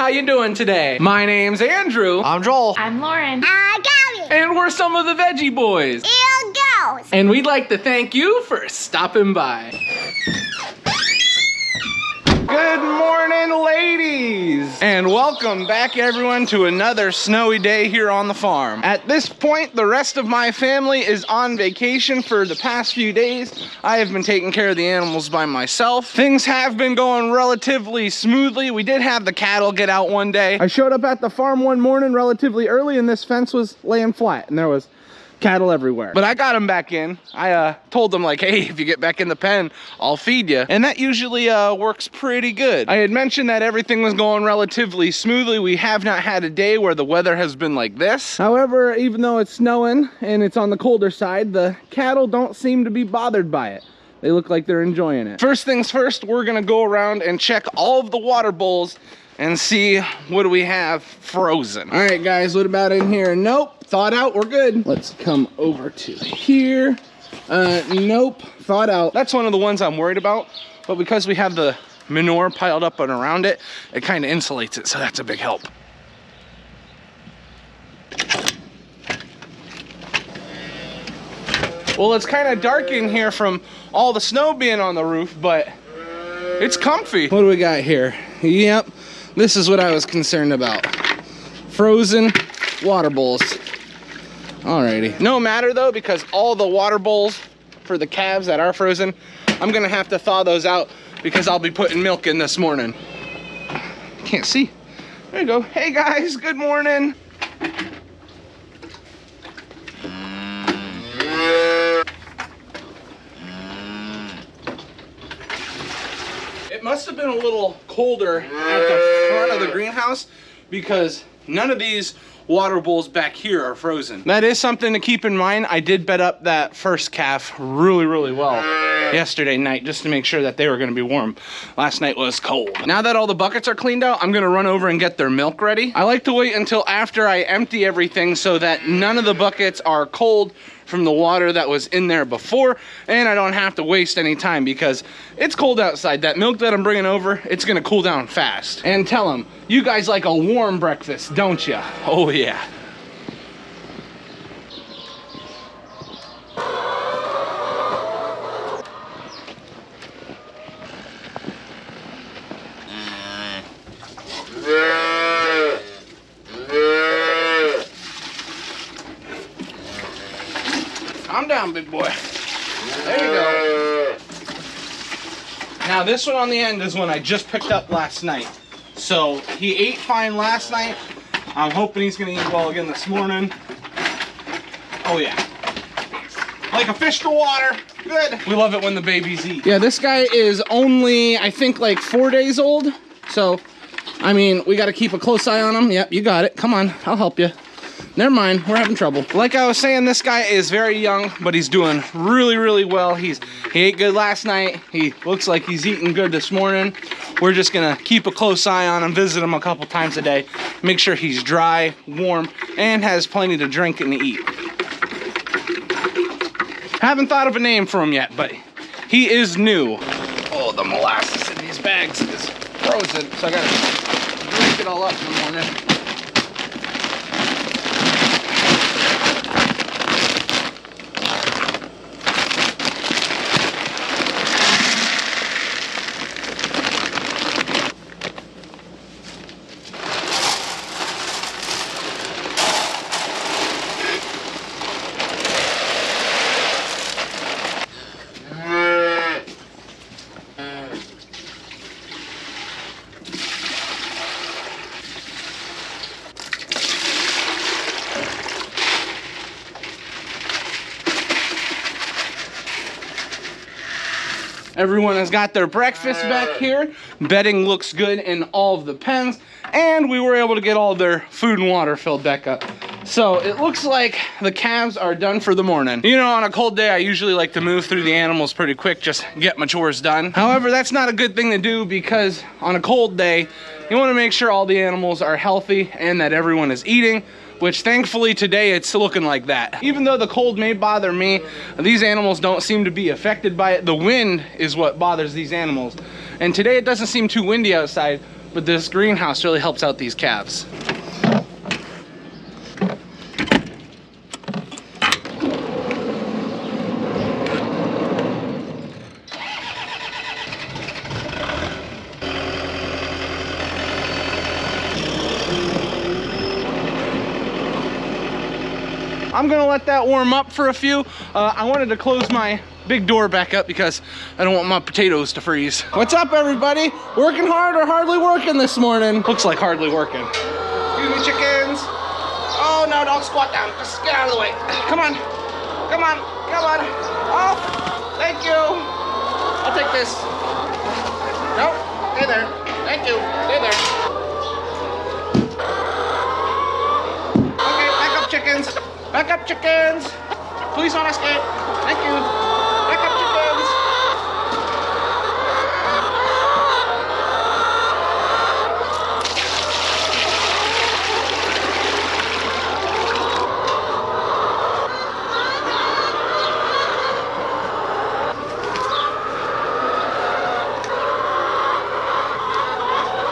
how you doing today? My name's Andrew. I'm Joel. I'm Lauren. I'm Gabby. And we're some of the Veggie Boys. And girls. And we'd like to thank you for stopping by. Good morning, ladies! And welcome back, everyone, to another snowy day here on the farm. At this point, the rest of my family is on vacation for the past few days. I have been taking care of the animals by myself. Things have been going relatively smoothly. We did have the cattle get out one day. I showed up at the farm one morning relatively early, and this fence was laying flat, and there was cattle everywhere. But I got them back in. I told them, like, hey, if you get back in the pen, I'll feed you. And that usually works pretty good. I had mentioned that everything was going relatively smoothly. We have not had a day where the weather has been like this. However, even though it's snowing and it's on the colder side, the cattle don't seem to be bothered by it. They look like they're enjoying it. First things first, we're gonna go around and check all of the water bowls and see what do we have frozen. All right, guys, what about in here? Nope, thawed out, we're good. Let's come over to here. Nope, thawed out. That's one of the ones I'm worried about, but because we have the manure piled up and around it, it kind of insulates it, so that's a big help. Well, it's kind of dark in here from all the snow being on the roof, but it's comfy. What do we got here? Yep. This is what I was concerned about. Frozen water bowls. Alrighty. No matter though, because all the water bowls for the calves that are frozen, I'm gonna have to thaw those out because I'll be putting milk in this morning. Can't see. There you go. Hey guys, good morning. It must have been a little colder at the front of the greenhouse because none of these water bowls back here are frozen. That is something to keep in mind. I did bed up that first calf really well yesterday night just to make sure that they were gonna be warm. Last night was cold. Now that all the buckets are cleaned out, I'm gonna run over and get their milk ready. I like to wait until after I empty everything so that none of the buckets are cold from the water that was in there before, and I don't have to waste any time because it's cold outside. That milk that I'm bringing over, it's gonna cool down fast. And tell them, you guys like a warm breakfast, don't you? Oh yeah. Calm down, big boy. There you go. Now this one on the end is one I just picked up last night. So he ate fine last night. I'm hoping he's gonna eat well again this morning. Oh yeah. Like a fish to water. Good. We love it when the babies eat. Yeah, this guy is only, I think, like 4 days old. So, I mean, we gotta keep a close eye on him. Yep, you got it. Come on, I'll help you. Never mind, we're having trouble. Like I was saying, this guy is very young, but he's doing really well. He ate good last night. He looks like he's eating good this morning. We're just gonna keep a close eye on him, visit him a couple times a day, make sure he's dry, warm, and has plenty to drink and to eat. Haven't thought of a name for him yet, but he is new. Oh, the molasses in these bags is frozen, so I gotta drink it all up in the morning. Everyone has got their breakfast back here. Bedding looks good in all of the pens, and we were able to get all their food and water filled back up. So it looks like the calves are done for the morning. You know, on a cold day, I usually like to move through the animals pretty quick, just get my chores done. However, that's not a good thing to do because on a cold day, you want to make sure all the animals are healthy and that everyone is eating, which thankfully today it's looking like that. Even though the cold may bother me, these animals don't seem to be affected by it. The wind is what bothers these animals. And today it doesn't seem too windy outside, but this greenhouse really helps out these calves. I'm gonna let that warm up for a few. I wanted to close my big door back up because I don't want my potatoes to freeze. What's up, everybody? Working hard or hardly working this morning? Looks like hardly working. Excuse me, chickens. Oh no, don't squat down. Just get out of the way. Come on, come on, come on. Oh, thank you. I'll take this. Nope, stay there. Thank you, stay there. Okay, back up, chickens. Back up, chickens! Please don't escape. Thank you. Back up, chickens!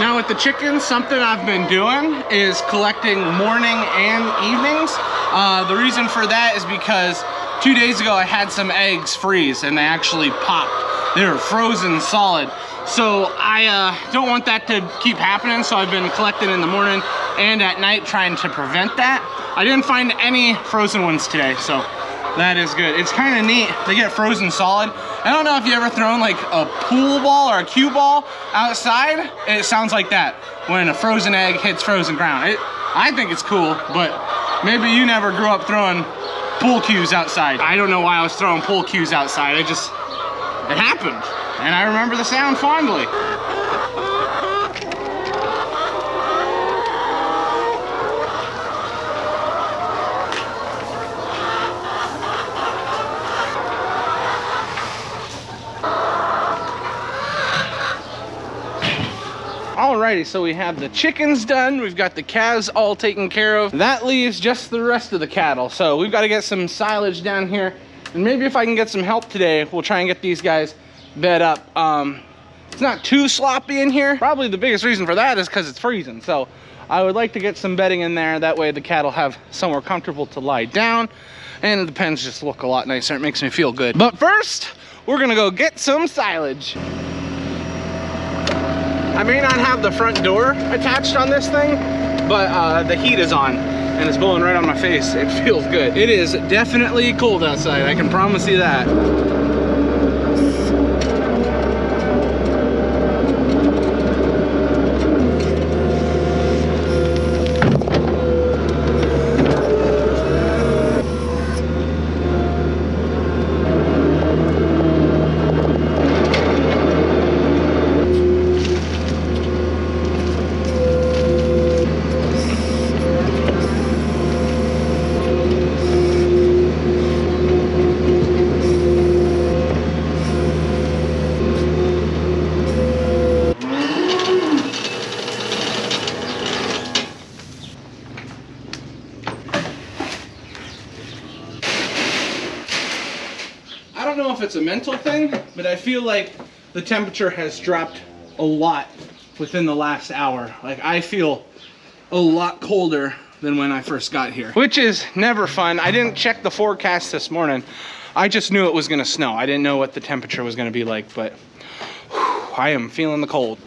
Now with the chickens, something I've been doing is collecting morning and evenings. The reason for that is because 2 days ago I had some eggs freeze and they actually popped. They were frozen solid. So I don't want that to keep happening, so I've been collecting in the morning and at night trying to prevent that. I didn't find any frozen ones today, so that is good. It's kind of neat. They get frozen solid. I don't know if you ever thrown like a pool ball or a cue ball outside. It sounds like that when a frozen egg hits frozen ground. I think it's cool, but maybe you never grew up throwing pool cues outside. I don't know why I was throwing pool cues outside. It happened. And I remember the sound fondly. Alrighty, so we have the chickens done. We've got the calves all taken care of. That leaves just the rest of the cattle. So we've got to get some silage down here. And maybe if I can get some help today, we'll try and get these guys bed up. It's not too sloppy in here. Probably the biggest reason for that is because it's freezing. So I would like to get some bedding in there. That way the cattle have somewhere comfortable to lie down. And the pens just look a lot nicer. It makes me feel good. But first, we're gonna go get some silage. I may not have the front door attached on this thing, but the heat is on and it's blowing right on my face. It feels good. It is definitely cold outside, I can promise you that. I don't know if it's a mental thing, but I feel like the temperature has dropped a lot within the last hour. Like I feel a lot colder than when I first got here, which is never fun. I didn't check the forecast this morning. I just knew it was gonna snow. I didn't know what the temperature was gonna be like, but whew, I am feeling the cold.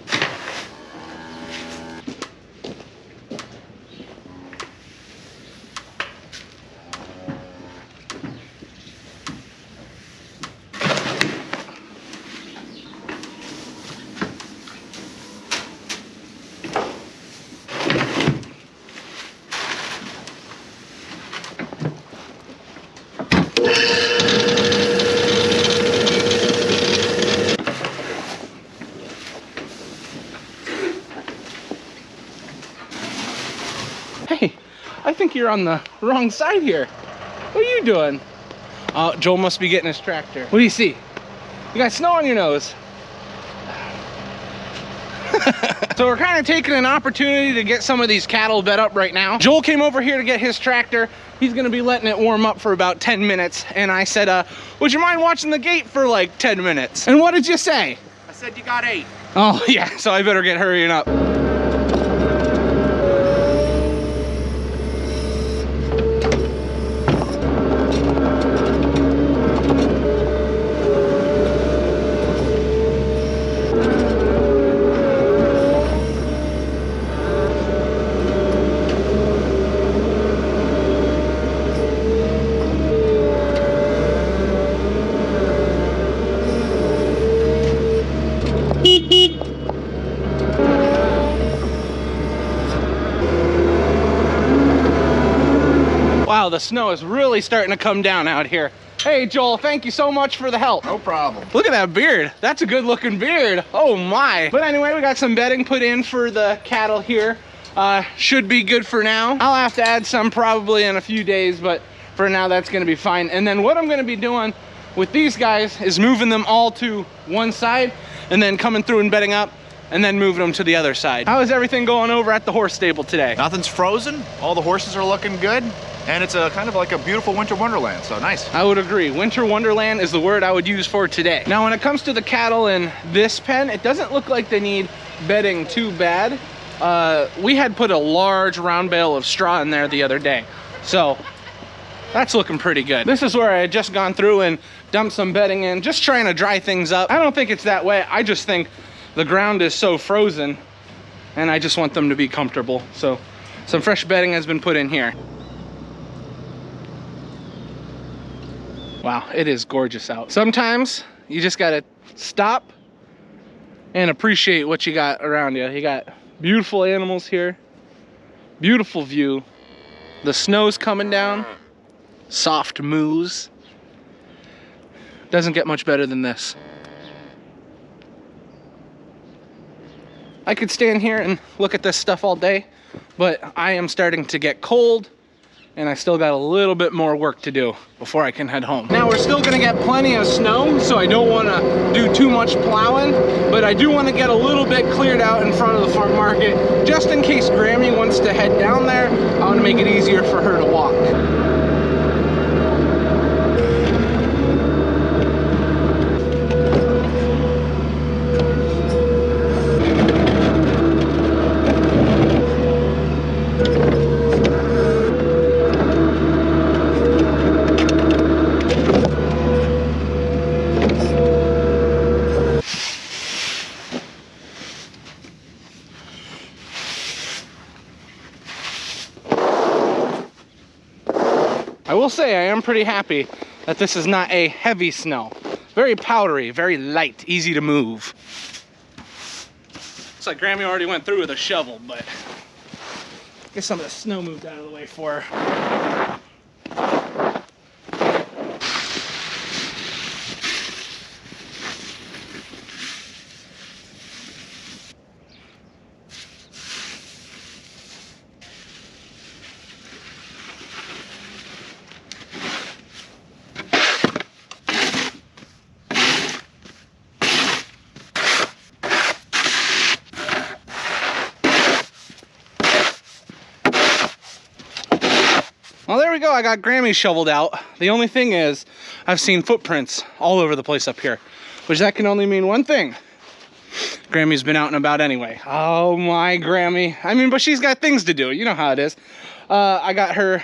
Hey, I think you're on the wrong side here. What are you doing? Joel must be getting his tractor. What do you see? You got snow on your nose. So we're kind of taking an opportunity to get some of these cattle bed up right now. Joel came over here to get his tractor. He's gonna be letting it warm up for about 10 minutes. And I said, would you mind watching the gate for like 10 minutes? And what did you say? I said you got 8. Oh yeah, so I better get hurrying up. Wow, the snow is really starting to come down out here. Hey, Joel, thank you so much for the help. No problem. Look at that beard. That's a good looking beard. Oh my. But anyway, we got some bedding put in for the cattle here. Should be good for now. I'll have to add some probably in a few days, but for now that's gonna be fine. And then what I'm gonna be doing with these guys is moving them all to one side and then coming through and bedding up and then moving them to the other side. How is everything going over at the horse stable today? Nothing's frozen. All the horses are looking good. And it's a kind of like a beautiful winter wonderland, so nice. I would agree. Winter wonderland is the word I would use for today. Now, when it comes to the cattle in this pen, it doesn't look like they need bedding too bad. We had put a large round bale of straw in there the other day, so that's looking pretty good. This is where I had just gone through and dumped some bedding in, just trying to dry things up. I don't think it's that way. I just think the ground is so frozen and I just want them to be comfortable. So some fresh bedding has been put in here. Wow, it is gorgeous out. Sometimes you just gotta stop and appreciate what you got around you. You got beautiful animals here, beautiful view. The snow's coming down, soft moos. Doesn't get much better than this. I could stand here and look at this stuff all day, but I am starting to get cold and I still got a little bit more work to do before I can head home. Now we're still gonna get plenty of snow, so I don't wanna do too much plowing, but I do wanna get a little bit cleared out in front of the farm market, just in case Grammy wants to head down there. I wanna make it easier for her to walk. I will say I am pretty happy that this is not a heavy snow. Very powdery, very light, easy to move. Looks like Grammy already went through with a shovel, but get some of the snow moved out of the way for her. Well, there we go. I got Grammy shoveled out. The only thing is, I've seen footprints all over the place up here, which that can only mean one thing. Grammy's been out and about anyway. Oh my Grammy. I mean, but she's got things to do. You know how it is. I got her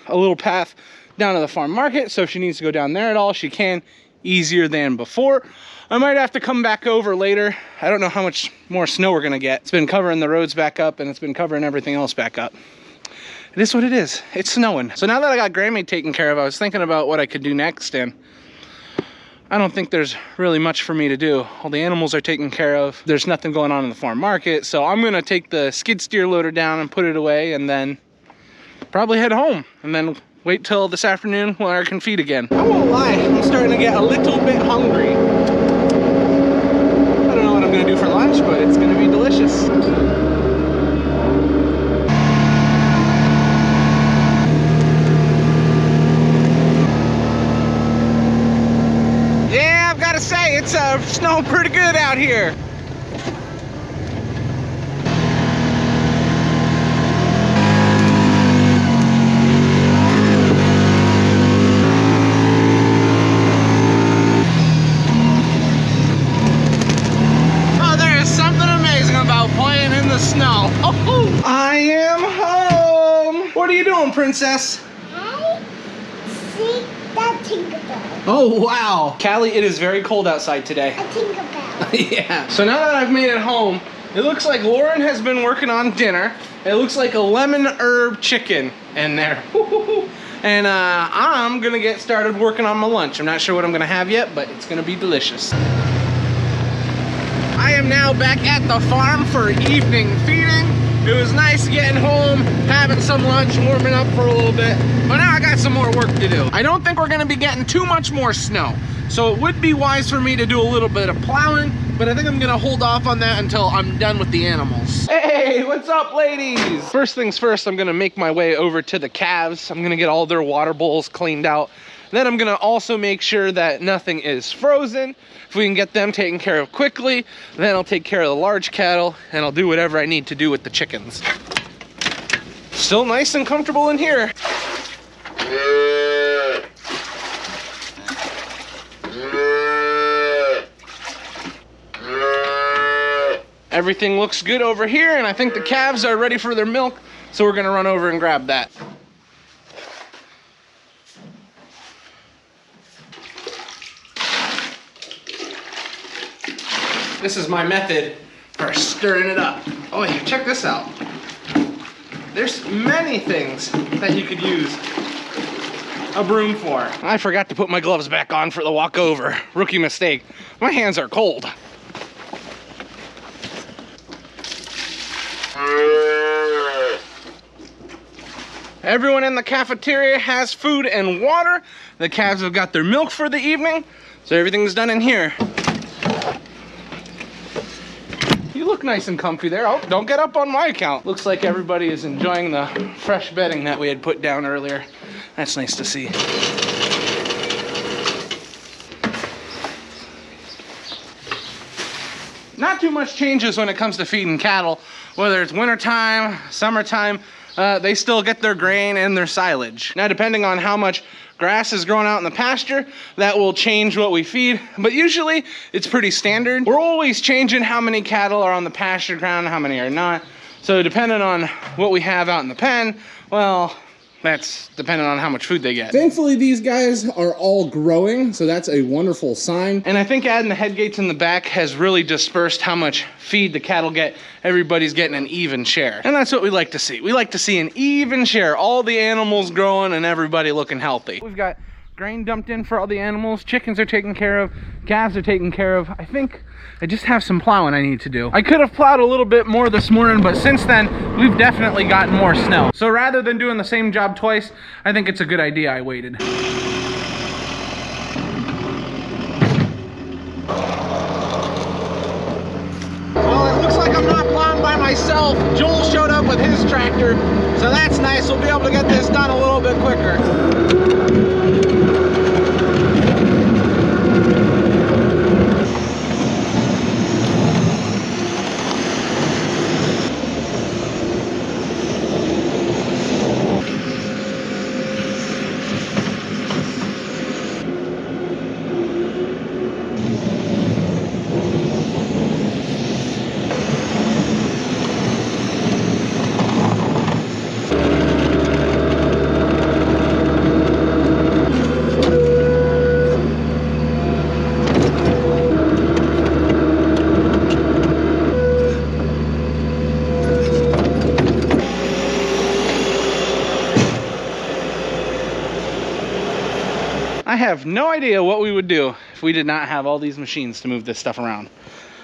a little path down to the farm market, so if she needs to go down there at all, she can, easier than before. I might have to come back over later. I don't know how much more snow we're gonna get. It's been covering the roads back up and it's been covering everything else back up. It is what it is. It's snowing. So now that I got Grammy taken care of, I was thinking about what I could do next, and I don't think there's really much for me to do. All the animals are taken care of. There's nothing going on in the farm market, so I'm gonna take the skid steer loader down and put it away, and then probably head home, and then wait till this afternoon when I can feed again. I won't lie, I'm starting to get a little bit hungry. I don't know what I'm gonna do for lunch, but it's gonna be delicious. To say it's snowing pretty good out here. Oh, there is something amazing about playing in the snow. you doing, princess? I see that Tinkerbell. Oh, wow. Callie, it is very cold outside today. A Tinkerbell. Yeah. So now that I've made it home, it looks like Lauren has been working on dinner. It looks like a lemon herb chicken in there. And I'm gonna get started working on my lunch. I'm not sure what I'm gonna have yet, but it's gonna be delicious. I am now back at the farm for evening feeding. It was nice getting home, having some lunch, warming up for a little bit, but now I got some more work to do. I don't think we're gonna be getting too much more snow, so it would be wise for me to do a little bit of plowing, but I think I'm gonna hold off on that until I'm done with the animals. Hey, what's up, ladies? First things first, I'm gonna make my way over to the calves. I'm gonna get all their water bowls cleaned out. Then I'm gonna also make sure that nothing is frozen. If we can get them taken care of quickly, then I'll take care of the large cattle and I'll do whatever I need to do with the chickens. Still nice and comfortable in here. Everything looks good over here, and I think the calves are ready for their milk, so we're gonna run over and grab that. This is my method for stirring it up. Oh yeah, check this out. There's many things that you could use a broom for. I forgot to put my gloves back on for the walk over. Rookie mistake. My hands are cold. Everyone in the cafeteria has food and water. The calves have got their milk for the evening, so everything's done in here. You look nice and comfy there. Oh, don't get up on my account. Looks like everybody is enjoying the fresh bedding that we had put down earlier. That's nice to see. Not too much changes when it comes to feeding cattle, whether it's wintertime, summertime. They still get their grain and their silage. Now, depending on how much grass is growing out in the pasture, that will change what we feed, but usually it's pretty standard. We're always changing how many cattle are on the pasture ground, how many are not. So depending on what we have out in the pen, well, that's depending on how much food they get. Thankfully, these guys are all growing, so that's a wonderful sign. And I think adding the head gates in the back has really dispersed how much feed the cattle get. Everybody's getting an even share. And that's what we like to see. We like to see an even share. All the animals growing and everybody looking healthy. We've got grain dumped in for all the animals. Chickens are taken care of. Calves are taken care of. I think I just have some plowing I need to do. I could have plowed a little bit more this morning, but since then, we've definitely gotten more snow. So rather than doing the same job twice, I think it's a good idea I waited. Well, it looks like I'm not plowing by myself. Joel showed up with his tractor, so that's nice. We'll be able to get this done a little bit quicker. I have no idea what we would do if we did not have all these machines to move this stuff around.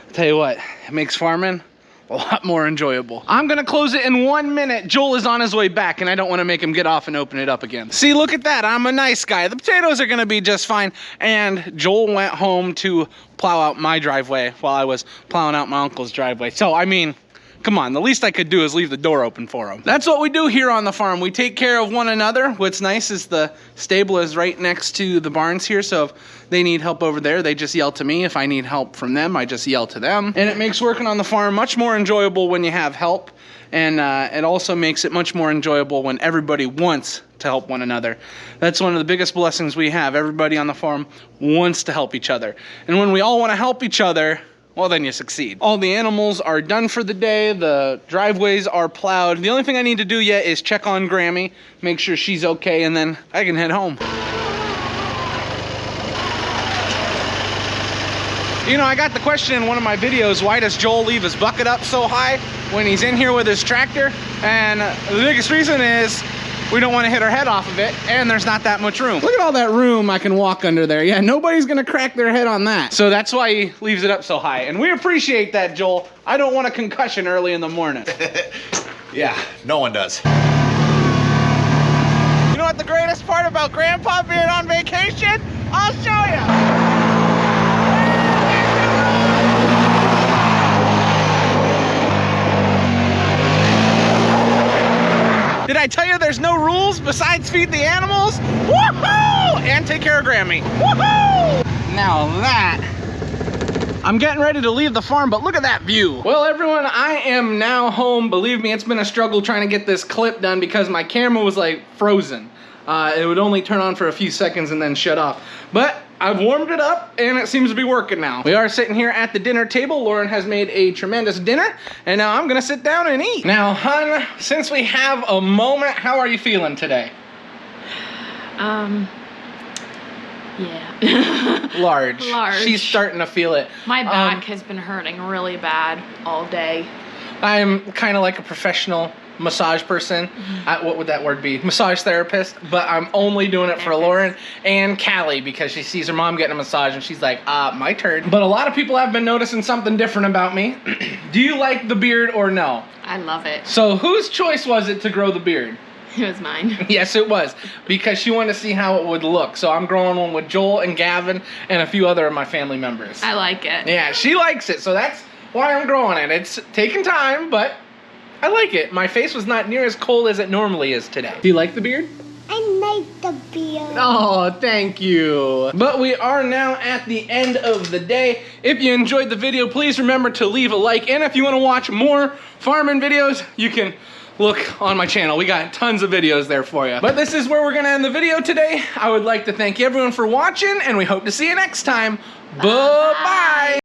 I'll tell you what, it makes farming a lot more enjoyable. I'm gonna close it in 1 minute. Joel is on his way back and I don't wanna make him get off and open it up again. See, look at that, I'm a nice guy. The potatoes are gonna be just fine. And Joel went home to plow out my driveway while I was plowing out my uncle's driveway. So, I mean, come on, the least I could do is leave the door open for him. That's what we do here on the farm. We take care of one another. What's nice is the stable is right next to the barns here, so if they need help over there, they just yell to me. If I need help from them, I just yell to them. And it makes working on the farm much more enjoyable when you have help, and it also makes it much more enjoyable when everybody wants to help one another. That's one of the biggest blessings we have. Everybody on the farm wants to help each other. And when we all want to help each other, well, then you succeed. All the animals are done for the day. The driveways are plowed. The only thing I need to do yet is check on Grammy, make sure she's okay, and then I can head home. You know, I got the question in one of my videos, why does Joel leave his bucket up so high when he's in here with his tractor? And the biggest reason is we don't want to hit our head off of it, and there's not that much room. Look at all that room I can walk under there. Yeah, nobody's gonna crack their head on that. So that's why he leaves it up so high. And we appreciate that, Joel. I don't want a concussion early in the morning. Yeah, no one does. You know what the greatest part about Grandpa being on vacation? I'll show you. Did I tell you there's no rules besides feed the animals? Woohoo! And take care of Grammy. Woohoo! Now that, I'm getting ready to leave the farm, but look at that view. Well, everyone, I am now home. Believe me, it's been a struggle trying to get this clip done because my camera was like frozen. It would only turn on for a few seconds and then shut off. But I've warmed it up and it seems to be working now. We are sitting here at the dinner table. Lauren has made a tremendous dinner and now I'm gonna sit down and eat. Now, hun, since we have a moment, how are you feeling today? Yeah. Large. Large. She's starting to feel it. My back has been hurting really bad all day. I'm kind of like a professional massage person. What would that word be? Massage therapist. But I'm only doing it for Lauren and Callie because she sees her mom getting a massage and she's like, my turn. But a lot of people have been noticing something different about me. Do you like the beard or no? I love it. So whose choice was it to grow the beard? It was mine. Yes, it was, because she wanted to see how it would look. So I'm growing one with Joel and Gavin and a few other of my family members. I like it. Yeah, she likes it, so that's why I'm growing it. It's taking time, but I like it. My face was not near as cold as it normally is today. Do you like the beard? I like the beard. Oh, thank you. But we are now at the end of the day. If you enjoyed the video, please remember to leave a like. And if you want to watch more farming videos, you can look on my channel. We got tons of videos there for you. But this is where we're gonna end the video today. I would like to thank everyone for watching and we hope to see you next time. Bye-bye.